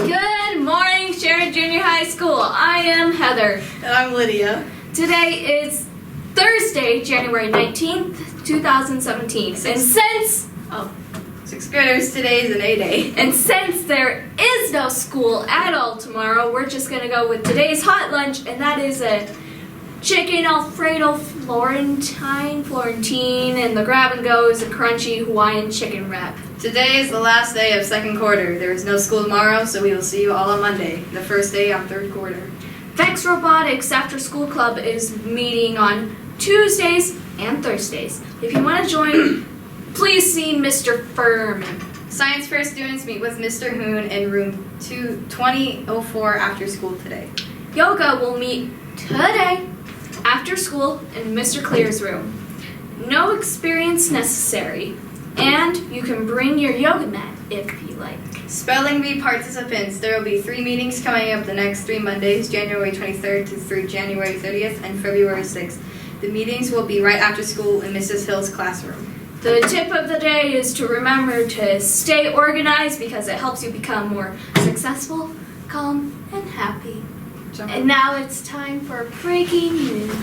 Good morning, Sharon Junior High School. I am Heather. And I'm Lydia. Today is Thursday, January 19th, 2017. Sixth graders, today is an A day. And since there is no school at all tomorrow, we're just going to go with today's hot lunch, and that is a chicken Alfredo Florentine, and the grab and go is a crunchy Hawaiian chicken wrap. Today is the last day of second quarter. There is no school tomorrow, so we will see you all on Monday, the first day of third quarter. Vex Robotics After School Club is meeting on Tuesdays and Thursdays. If you want to join, please see Mr. Furman. Science fair students meet with Mr. Hoon in room 2004 after school today. Yoga will meet today after school in Mr. Clear's room. No experience necessary, and you can bring your yoga mat if you like. Spelling Bee participants, there will be 3 meetings coming up the next 3 Mondays, January 23rd through January 30th and February 6th. The meetings will be right after school in Mrs. Hill's classroom. The tip of the day is to remember to stay organized because it helps you become more successful, calm, and happy. And now it's time for breaking news.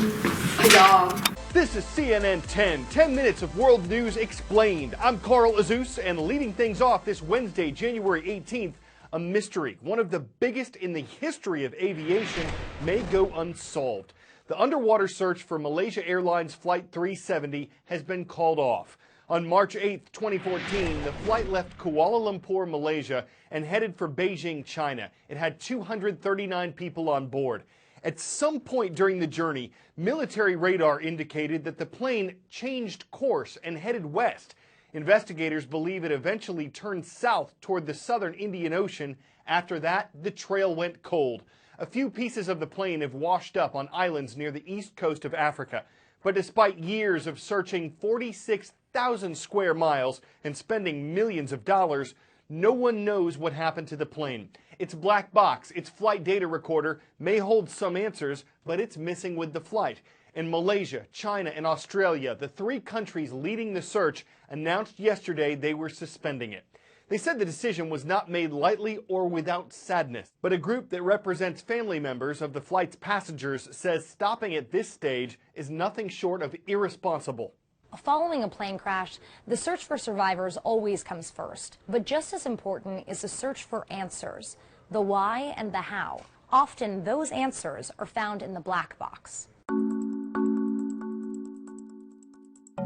This is CNN 10 minutes of world news explained. I'm Carl Azus, and leading things off this Wednesday, January 18th, a mystery, one of the biggest in the history of aviation, may go unsolved. The underwater search for Malaysia Airlines Flight 370 has been called off. On March 8, 2014, the flight left Kuala Lumpur, Malaysia, and headed for Beijing, China. It had 239 people on board. At some point during the journey, military radar indicated that the plane changed course and headed west. Investigators believe it eventually turned south toward the southern Indian Ocean. After that, the trail went cold. A few pieces of the plane have washed up on islands near the east coast of Africa. But despite years of searching 46,000 square miles and spending millions of dollars, no one knows what happened to the plane. Its black box, its flight data recorder, may hold some answers, but it's missing with the flight. And Malaysia, China, and Australia, the 3 countries leading the search, announced yesterday they were suspending it. They said the decision was not made lightly or without sadness, but a group that represents family members of the flight's passengers says stopping at this stage is nothing short of irresponsible. Following a plane crash, the search for survivors always comes first. But just as important is the search for answers, the why and the how. Often those answers are found in the black box.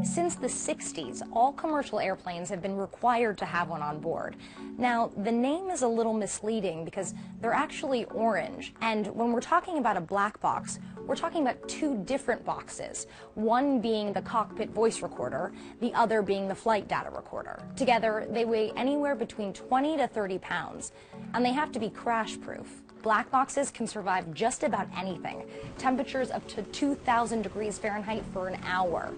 Since the 60s, all commercial airplanes have been required to have one on board. Now, the name is a little misleading because they're actually orange. And when we're talking about a black box, we're talking about 2 different boxes, one being the cockpit voice recorder, the other being the flight data recorder. Together, they weigh anywhere between 20 to 30 pounds, and they have to be crash-proof. Black boxes can survive just about anything. Temperatures up to 2,000 degrees Fahrenheit for an hour.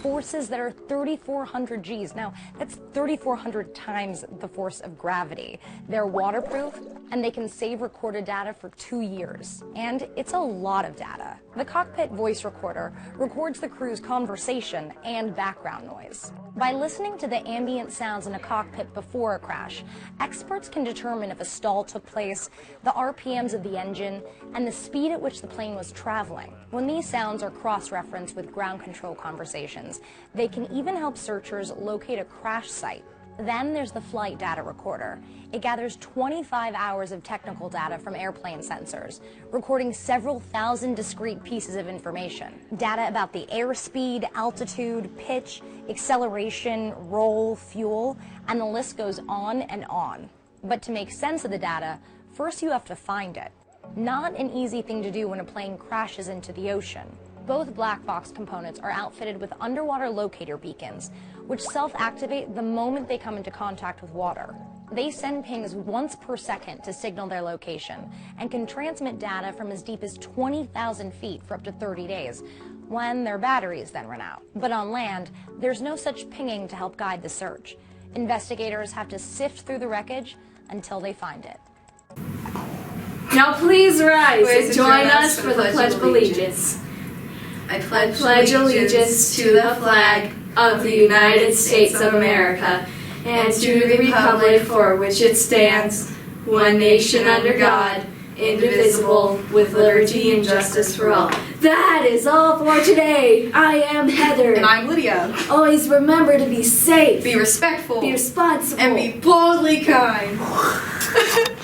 Forces that are 3,400 Gs. Now, that's 3,400 times the force of gravity. They're waterproof, and they can save recorded data for 2 years. And it's a lot of data. The cockpit voice recorder records the crew's conversation and background noise. By listening to the ambient sounds in a cockpit before a crash, experts can determine if a stall took place, the RPMs of the engine, and the speed at which the plane was traveling. When these sounds are cross-referenced with ground control conversations, they can even help searchers locate a crash site. Then there's the flight data recorder. It gathers 25 hours of technical data from airplane sensors, recording several thousand discrete pieces of information. Data about the airspeed, altitude, pitch, acceleration, roll, fuel, and the list goes on and on. But to make sense of the data, first you have to find it. Not an easy thing to do when a plane crashes into the ocean. Both black box components are outfitted with underwater locator beacons, which self-activate the moment they come into contact with water. They send pings once per second to signal their location and can transmit data from as deep as 20,000 feet for up to 30 days, when their batteries then run out. But on land, there's no such pinging to help guide the search. Investigators have to sift through the wreckage until they find it. Now please rise and join us for the Pledge of Allegiance. I pledge allegiance to the flag of the United States of America and to the republic for which it stands, one nation under God, indivisible, with liberty and justice for all. That is all for today. I am Heather. And I'm Lydia. Always remember to be safe, Be respectful. be responsible, And be boldly kind.